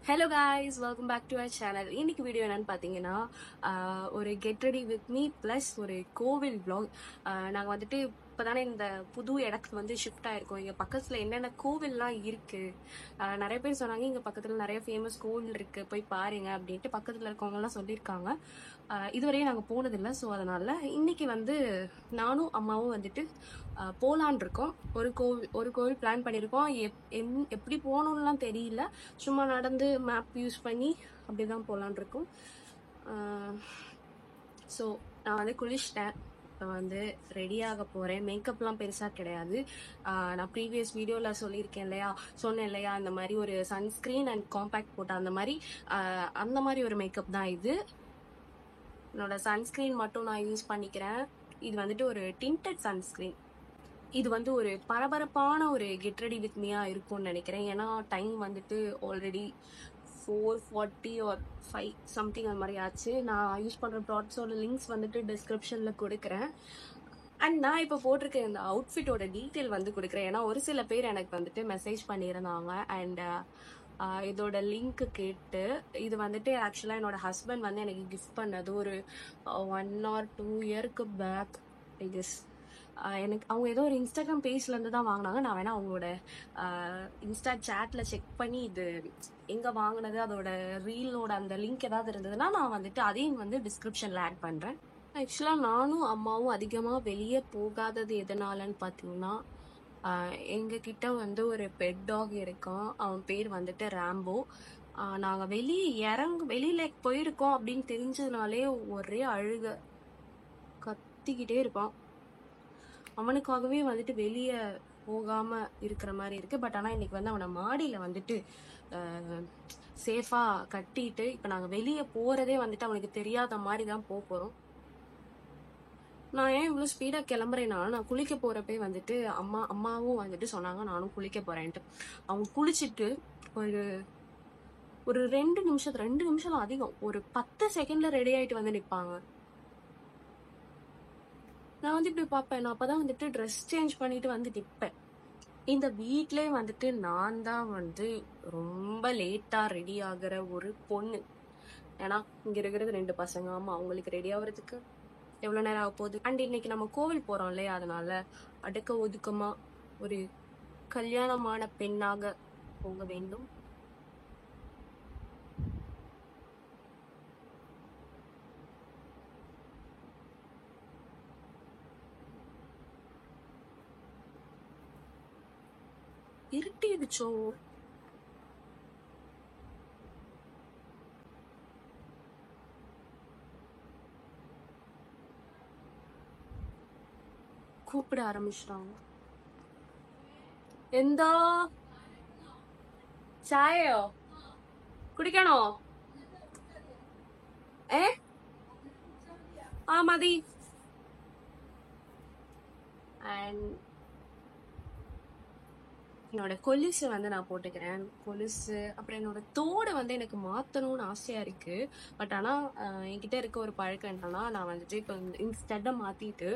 Hello guys, welcome back to our channel. இன்னைக்கு video என்னன்னு பார்த்தீங்கன்னா, ஒரு get ready with me plus ஒரு கோவில் vlog. நாங்கள் வந்துட்டு இப்போ தானே இந்த புது இடத்துக்கு வந்து ஷிஃப்ட் ஆயிருக்கோம். இங்கே பக்கத்தில் என்னென்ன கோவில்லாம் இருக்குது, நிறைய பேர் சொன்னாங்க இங்கே பக்கத்தில் நிறைய ஃபேமஸ் கோவில் இருக்குது, போய் பாருங்க அப்படின்ட்டு பக்கத்தில் இருக்கவங்கலாம் சொல்லியிருக்காங்க. இதுவரையும் நாங்கள் போனதில்லை. ஸோ அதனால் இன்னைக்கு வந்து நானும் அம்மாவும் வந்துட்டு போகலான் இருக்கோம். ஒரு கோவில் பிளான் பண்ணியிருக்கோம். எப்படி போகணும்லாம் தெரியல, சும்மா நடந்து மேப் யூஸ் பண்ணி அப்படி தான் போகலான் இருக்கோம். ஸோ நான் வந்து குளிச்சிட்டேன், இப்போ வந்து ரெடியாக போகிறேன். மேக்கப்லாம் பெருசாக கிடையாது. நான் ப்ரீவியஸ் வீடியோவில் சொன்னேன் இல்லையா, இந்த மாதிரி ஒரு சன்ஸ்க்ரீன் அண்ட் காம்பேக்ட் போட்ட அந்த மாதிரி ஒரு மேக்கப் தான் இது. என்னோட சன்ஸ்க்ரீன் மட்டும் நான் யூஸ் பண்ணிக்கிறேன். இது வந்துட்டு ஒரு டிண்டட் சன்ஸ்க்ரீன். இது வந்து ஒரு பரபரப்பான ஒரு கெட் ரெடி வித் மீயா இருக்கும்னு நினைக்கிறேன். ஏன்னா டைம் வந்துட்டு ஆல்ரெடி 4:40 ஆர் 5 சம்திங் அந்த மாதிரி ஆச்சு. நான் யூஸ் பண்ணுற ப்ராடக்ட்ஸோட லிங்க்ஸ் வந்துட்டு டிஸ்கிரிப்ஷனில் கொடுக்குறேன். அண்ட் நான் இப்போ போட்டிருக்க இந்த அவுட்ஃபிட்டோட டீட்டெயில் வந்து கொடுக்குறேன். ஏன்னா ஒரு சில பேர் எனக்கு வந்துட்டு மெசேஜ் பண்ணியிருந்தாங்க அண்ட் இதோட லிங்க் கேட்டு. இது வந்துட்டு ஆக்சுவலாக என்னோட ஹஸ்பண்ட் வந்து எனக்கு கிஃப்ட் பண்ணது ஒரு 1 or 2 இயருக்கு பேக். எனக்கு அவங்க ஏதோ ஒரு இன்ஸ்டாகிராம் பேஜ்லேருந்து தான் வாங்கினாங்க. நான் வேணா அவங்களோட இன்ஸ்டா சேட்டில் செக் பண்ணி இது எங்கே வாங்கினது, அதோட ரீலோட அந்த லிங்க் ஏதாவது இருந்ததுன்னா நான் வந்துட்டு அதையும் வந்து டிஸ்கிரிப்ஷனில் ஆட் பண்ணுறேன். ஆக்சுவலாக நானும் அம்மாவும் அதிகமாக வெளியே போகாதது எதனாலன்னு பார்த்தீங்கன்னா, எங்ககிட்ட வந்து ஒரு பெட் டாக் இருக்கான். அவன் பேர் வந்துட்டு ராம்போ. நாங்கள் வெளியில போயிருக்கோம் அப்படின்னு தெரிஞ்சதுனாலே ஒரே அழுக, கத்திக்கிட்டே இருப்பான். அவனுக்காகவே வந்துட்டு வெளியே போகாம இருக்கிற மாதிரி இருக்கு. பட் ஆனால் இன்னைக்கு வந்து அவனை மாடியில் வந்துட்டு சேஃபாக கட்டிட்டு இப்போ நாங்கள் வெளியே போகிறதே வந்துட்டு அவனுக்கு தெரியாத மாதிரி தான் போகிறோம். நான் ஏன் இவ்வளோ ஸ்பீடாக கிளம்புறேன்னா, நான் குளிக்க போகிறப்பே வந்துட்டு அம்மாவும் வந்துட்டு சொன்னாங்க நானும் குளிக்க போகிறேன்ட்டு. அவங்க குளிச்சுட்டு ஒரு 2 நிமிஷம் அதிகம், ஒரு 10 செகண்டில் ரெடி ஆகிட்டு வந்து நிற்பாங்க. நான் வந்து இப்படி பார்ப்பேன். நான் அப்போதான் வந்துட்டு ட்ரெஸ் சேஞ்ச் பண்ணிட்டு வந்து நிற்பேன். இந்த வீட்டிலே வந்துட்டு நான் தான் வந்து ரொம்ப லேட்டாக ரெடி ஆகிற ஒரு பொண்ணு. ஏன்னா இங்கே இருக்கிறது 2 பசங்க. ஆமாம், அவங்களுக்கு ரெடி ஆகிறதுக்கு எவ்வளோ நேரம் ஆக போகுது. அண்ட் இன்னைக்கு நம்ம கோவில் போகிறோம் இல்லையா, அதனால அடக்க ஒதுக்கமாக ஒரு கல்யாணமான பெண்ணாக போக வேண்டும். இருட்டிடுச்சோ? கூப்பிட ஆரம்பிச்சிட்டாங்க. எந்தா சாயோ குடிக்கணும்? மதி. அண்ட் என்னோட கொலுசு வந்து நான் போட்டுக்கிறேன். கொலுசு அப்புறம் என்னோட தோடு வந்து எனக்கு மாற்றணும்னு ஆசையாக இருக்குது. பட் ஆனால் என்கிட்ட இருக்க ஒரு பழக்கம் என்னன்னா, நான் வந்துட்டு இப்போ இந்த ஸ்டட்டை மாற்றிட்டு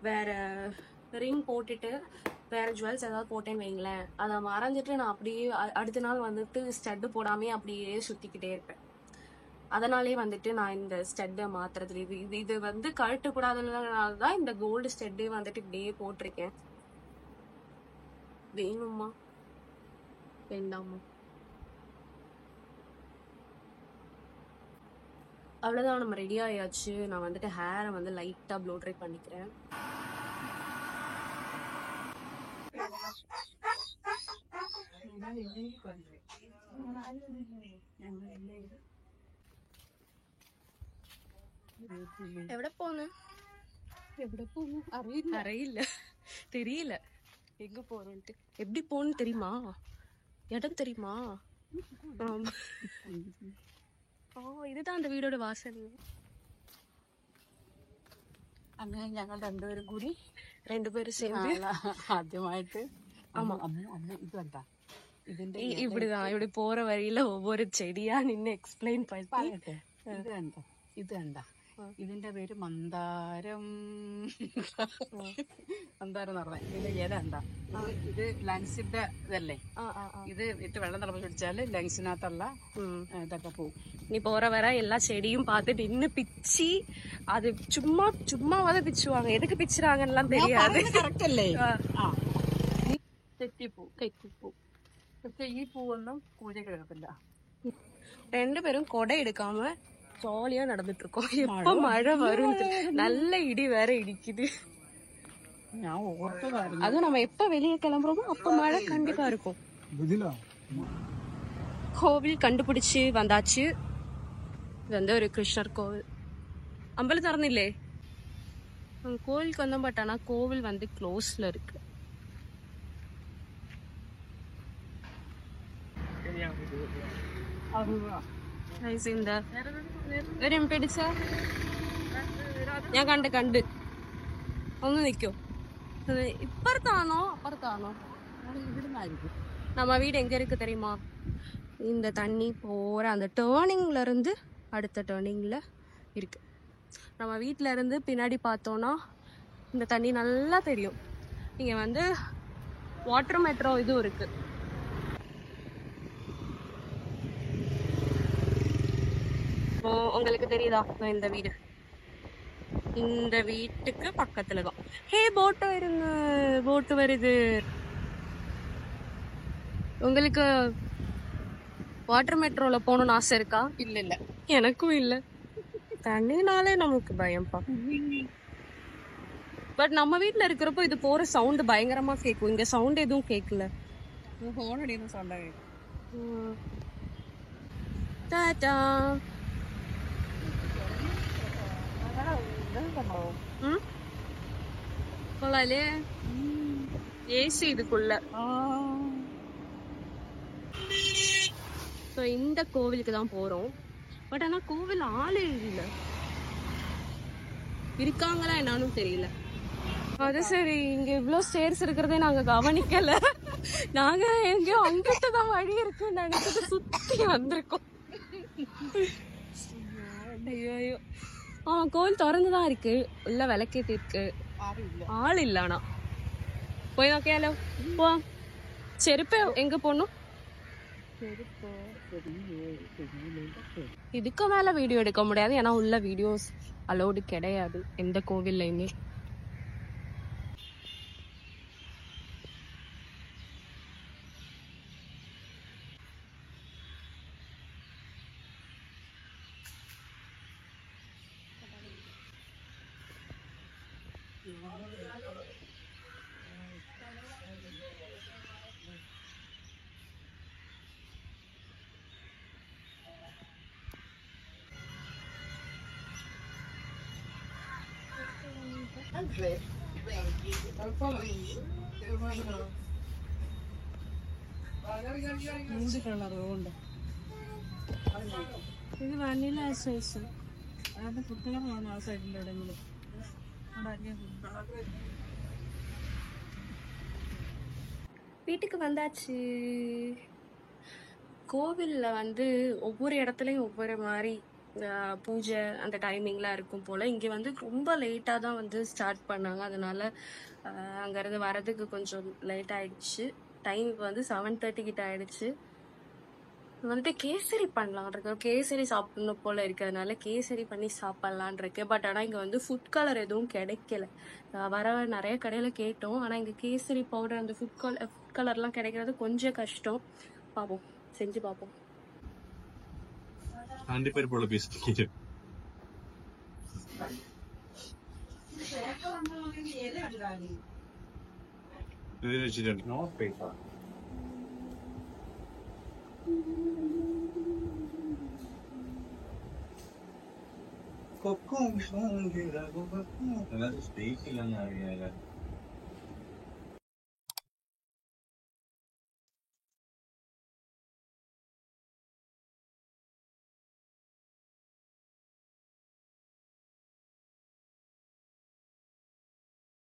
வேற ரிங் போட்டுட்டு வேற ஜுவல்ஸ் ஏதாவது போட்டேன்னு வைங்களேன், அதை மறைஞ்சிட்டு நான் அப்படியே அடுத்த நாள் வந்துட்டு ஸ்டட்டு போடாமே அப்படியே சுற்றிக்கிட்டே இருப்பேன். அதனாலே வந்துட்டு நான் இந்த ஸ்டட்டை மாத்துறது, இது வந்து கழட்டக்கூடாதுனால தான் இந்த கோல்டு ஸ்டெட்டே வந்துட்டு இப்படியே போட்டிருக்கேன். வேணுமா வேண்டாமா? அவ்வளோதான், நம்ம ரெடி ஆயாச்சு. நான் வந்துட்டு ஹேரை வந்து லைட்டாக ப்ளோ ட்ரை பண்ணிக்கிறேன். எവിടെ போகணும் அறியில, தெரியல எங்க போறோம்ட்டு. எப்படி போகணும்னு தெரியுமா? இடம் தெரியுமா? இதுதான் அந்த വീടോட വാസൽ. അങ്ങനെ ഞങ്ങൾ രണ്ടുപേരും சேர்ந்து ആദ്യമായിട്ട് இப்படிதான் இப்படி போற வழியில ஒவ்வொரு செடியா நின்று எக்ஸ்பிளைன் பண்ணிட்டு ഇത് കണ്ട ഇതിന്റെ പേര് മന്ദാരം. മന്ദാരം എന്ന് പറഞ്ഞാൽ ഇതിന്റെ ഇല എന്താ, ഇത് ലങ്സിന്റെ ഇതല്ലേ, ഇത് ഇട്ട് വെള്ളം തിളപ്പിച്ച് കുടിച്ചാല് ലങ്സിനകത്തുള്ള ഇതൊക്കെ പോകും. நீ போற வர எல்லா செடியும் பார்த்து நின்னு பிச்சி அது சும்மா சும்மாவாத பிச்சுவாங்க, எதுக்கு பிச்சுறாங்கன்னு தெரியாது. കറക്റ്റ് അല്ലേ? തെറ്റിപ്പൂ. പക്ഷെ ഈ പൂവൊന്നും പൂജയ്ക്ക് എടുക്കത്തില്ല. ரெண்டுபேரும் கொடை எடுக்காம ஜாலியா நடந்துட்டு இருக்கோம். எப்ப மழை வரும், நல்ல இடி வேற இடிக்குது. ഞാൻ ഓർത്തതായിരുന്നു. அதுவும் நம்ம எப்ப வெளியே கிளம்புறோமோ அப்ப மழை கண்டிப்பா இருக்கும். கோவில் கண்டுபிடிச்சு வந்தாச்சு. இது வந்து ஒரு கிருஷ்ணர் கோவில். அம்பலம் திறന്നില്ലേ? கோவிலுக்கு வந்தோம், பட் ஆனா கோவில் வந்து க்ளோஸ்ல இருக்கு. പിടിച്ച ഞാൻ കണ്ട് ഒന്ന് നിക്കോ. ഇപ്പുറത്താണോ അപ്പുറത്താണോ? நம்ம வீடு எங்க இருக்கு தெரியுமா? இந்த தண்ணி போற அந்த டேர்னிங்ல இருந்து அடுத்த டேர்னிங்ல இருக்கு. நம்ம வீட்டுல இருந்து பின்னாடி பார்த்தோம்னா இந்த தண்ணி நல்லா தெரியும். இங்க வந்து வாட்டர் மெட்ரோ இதுவும் இருக்கு. உங்களுக்கு தெரியுதா இந்த வீடு? இந்த வீட்டுக்கு பக்கத்துல தான். ஹே, போட்டு வருது. உங்களுக்கு வாட்டர் மெட்ரோல போகணும்னு ஆசை இருக்கா? இல்ல எனக்கும் இல்ல. தண்ணினாலே நமக்கு பயம்பா. பட் நம்ம வீட்டுல இருக்கிறப்போ இது போற சவுண்ட் பயங்கரமா கேட்கும். இங்க சவுண்ட் எதுவும் கேட்கல. ഫോൺ അടിക്കുന്ന സൗണ്ടാ. கொள்ளாலே ஏசி இதுக்குள்ள. இந்த கோவிலுக்கு தான் போறோம். பட் ஆனா கோவில் ஆளே இல்ல. இருக்காங்களா என்னன்னு தெரியல. அது சரி, இங்க இவ்வளவு ஸ்டேர்ஸ் இருக்கிறதே நாங்க கவனிக்கல. நாங்க எங்கேயோ அங்கிட்டு தான் வழி இருக்குன்னு நினைச்சிட்டு சுத்தி வந்திருக்கோம். ஐயோ, கோவில் திறந்துதான் இருக்கு. உள்ள விளக்கேத்தி இருக்கு. ஆள் இல்ல. ஆனா போய் நோக்கியாலோ போ. செருப்பு எங்க போடணும்? இதுக்கு மேல வீடியோ எடுக்க முடியாது, ஏன்னா உள்ள வீடியோஸ் அலோடு கிடையாது எந்த கோவில்லையுமே. ഇത് വനില സൈസ്. അതായത് കുട്ടികളാണ് ആ സൈഡിൻ്റെ എവിടെയെങ്കിലും. வீட்டுக்கு வந்தாச்சு. கோவில்ல வந்து ஒவ்வொரு இடத்துலயும் ஒவ்வொரு மாதிரி பூஜை அந்த டைமிங்லாம் இருக்கும் போல. இங்க வந்து ரொம்ப லேட்டா தான் வந்து ஸ்டார்ட் பண்ணாங்க. அதனால அங்கிருந்து வரதுக்கு கொஞ்சம் லேட் ஆயிடுச்சு. டைம் வந்து 7:30 கிட்ட ஆயிடுச்சு. வந்துட்டு கேசரி பண்ணலான் இருக்கு. கேசரி சாப்பிடணும் போல இருக்கு. அதனால கேசரி பண்ணி சாப்பிடலான் இருக்கு. பட் ஆனா இங்க வந்து ஃபுட் கலர் எதுவும் கிடைக்கல. வர நிறைய கடையில கேட்டோம். ஆனா இங்க கேசரி பவுடர் அந்த ஃபுட் கலர்லாம் கிடைக்கிறது கொஞ்சம் கஷ்டம். பார்ப்போம், செஞ்சு பார்ப்போம். അണ്ടിപ്പരിപ്പുള്ള പീസ് ഇതിൽ വെച്ചിട്ടുണ്ട്. No paper. കൊക്കും സ്പേസ് ഇല്ലെന്ന് അറിയാലോ.